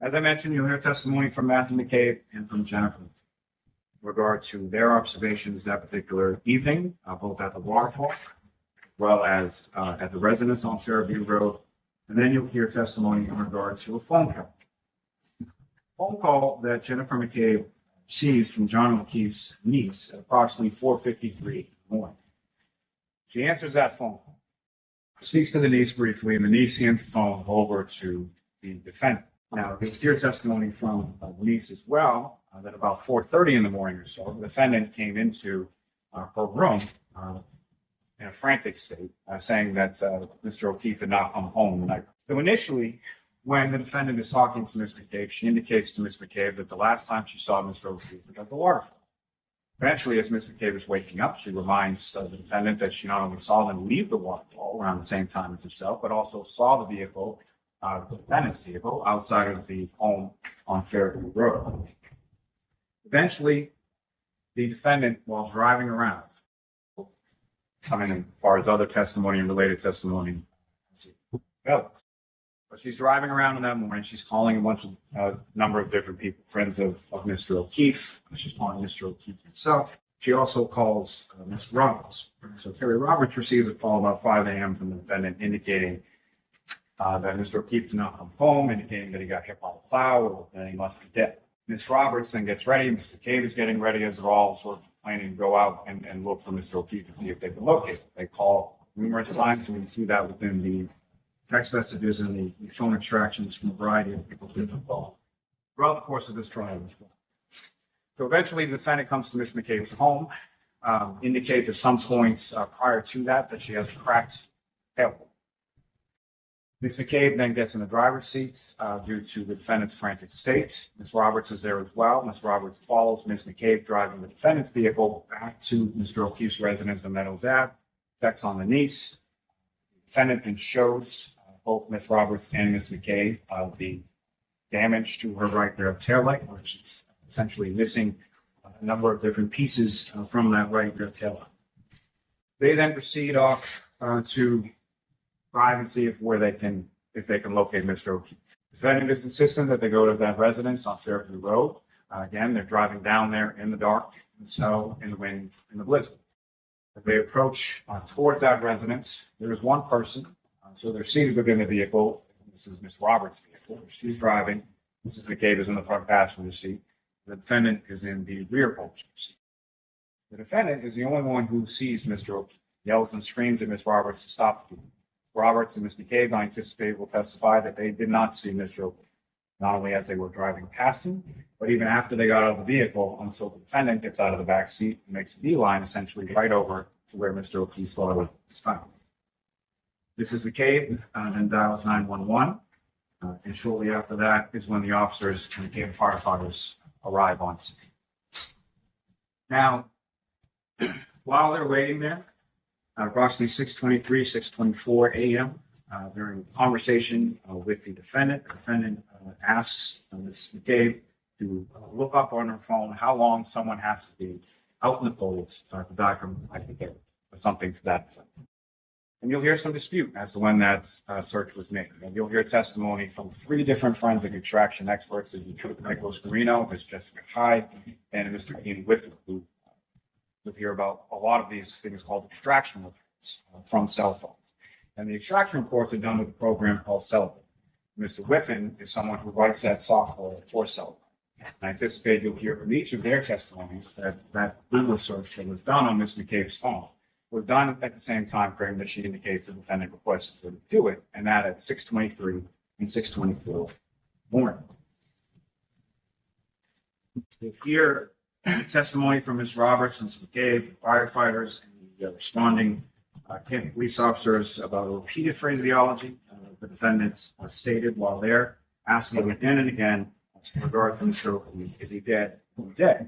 As I mentioned, you'll hear testimony from Matthew McCabe and from Jennifer in regard to their observations that particular evening, both at the waterfall, as well as at the residence on Fairview Road. And then you'll hear testimony in regard to a phone call. Phone call that Jennifer McCabe sees from John O'Keefe's niece at approximately 4:53 in the morning. She answers that phone call, speaks to the niece briefly, and the niece hands the phone over to the defendant. Now, you'll hear testimony from the niece as well that about 4:30 in the morning or so, the defendant came into her room in a frantic state, saying that Mr. O'Keefe had not come home the night. So initially, when the defendant is talking to Ms. McCabe, she indicates to Ms. McCabe that the last time she saw Mr. O'Keefe was at the waterfall. Eventually, as Ms. McCabe is waking up, she reminds the defendant that she not only saw them leave the waterfall around the same time as herself, but also saw the vehicle, the defendant's vehicle, outside of the home on Fairview Road. Eventually, the defendant, while driving around, coming in as far as other testimony and related testimony, but she's driving around in that morning. She's calling a bunch of number of different people, friends of Mr. O'Keefe. She's calling Mr. O'Keefe himself. She also calls Ms. Roberts. So Carrie Roberts receives a call about 5 a.m. from the defendant indicating that Mr. O'Keefe did not come home, indicating that he got hit by a plow or that he must be dead. Ms. Roberts then gets ready. Mr. McCabe is getting ready as they're all sort of planning to go out and look for Mr. O'Keefe and see if they can locate him. They call numerous times, and we see that within the text messages and the phone extractions from a variety of people's different calls throughout the course of this trial as well. So eventually the defendant comes to Ms. McCabe's home, indicates at some point prior to that she has a cracked tailpipe. Ms. McCabe then gets in the driver's seat due to the defendant's frantic state. Ms. Roberts is there as well. Ms. Roberts follows Ms. McCabe driving the defendant's vehicle back to Mr. O'Keefe's residence in Meadows Ave, checks on the niece. The defendant then shows both Ms. Roberts and Ms. McCabe the damage to her right rear taillight, which is essentially missing a number of different pieces from that right rear taillight. They then proceed off to drive and see if they can locate Mr. O'Keefe. The defendant is insistent that they go to that residence on Fairview Road. Again, they're driving down there in the dark, in the snow, in the wind, in the blizzard. As they approach towards that residence, there is one person. So they're seated within the vehicle. This is Ms. Roberts' vehicle. She's driving. Mrs. McCabe is in the front passenger seat. The defendant is in the rear passenger seat. The defendant is the only one who sees Mr. O'Keefe. Yells and screams at Ms. Roberts to stop the vehicle. Roberts and Ms. McCabe, I anticipate, will testify that they did not see Mr. O'Keefe, not only as they were driving past him, but even after they got out of the vehicle until the defendant gets out of the back seat and makes a beeline essentially right over to where Mr. O'Keefe's body was found. Mrs. McCabe then dials 911, and shortly after that is when the officers and the firefighters arrive on scene. Now, while they're waiting there, approximately 6:23, 6:24 a.m., during a conversation with the defendant asks Mrs. McCabe to look up on her phone how long someone has to be out in the cold to die from hypothermia or something to that effect. And you'll hear some dispute as to when that search was made. And you'll hear testimony from 3 different forensic extraction experts, Mr. Nicholas Carino, Ms. Jessica Hyde, and Mr. Ian Whiffen, who you'll hear about a lot of these things called extraction reports from cell phones. And the extraction reports are done with a program called Celebrate. Mr. Whiffen is someone who writes that software for Celebrate. And I anticipate you'll hear from each of their testimonies that Google search that was done on Ms. McCabe's phone was done at the same time frame that she indicates the defendant requested her to do it, and that at 6:23 and 6:24 morning. You'll hear testimony from Ms. Roberts and Ms. McCabe, the firefighters, and the responding Canton police officers about a repeated phraseology the defendant stated while there, asking again and again in regard to Mr. O'Keefe, is he dead? Dead.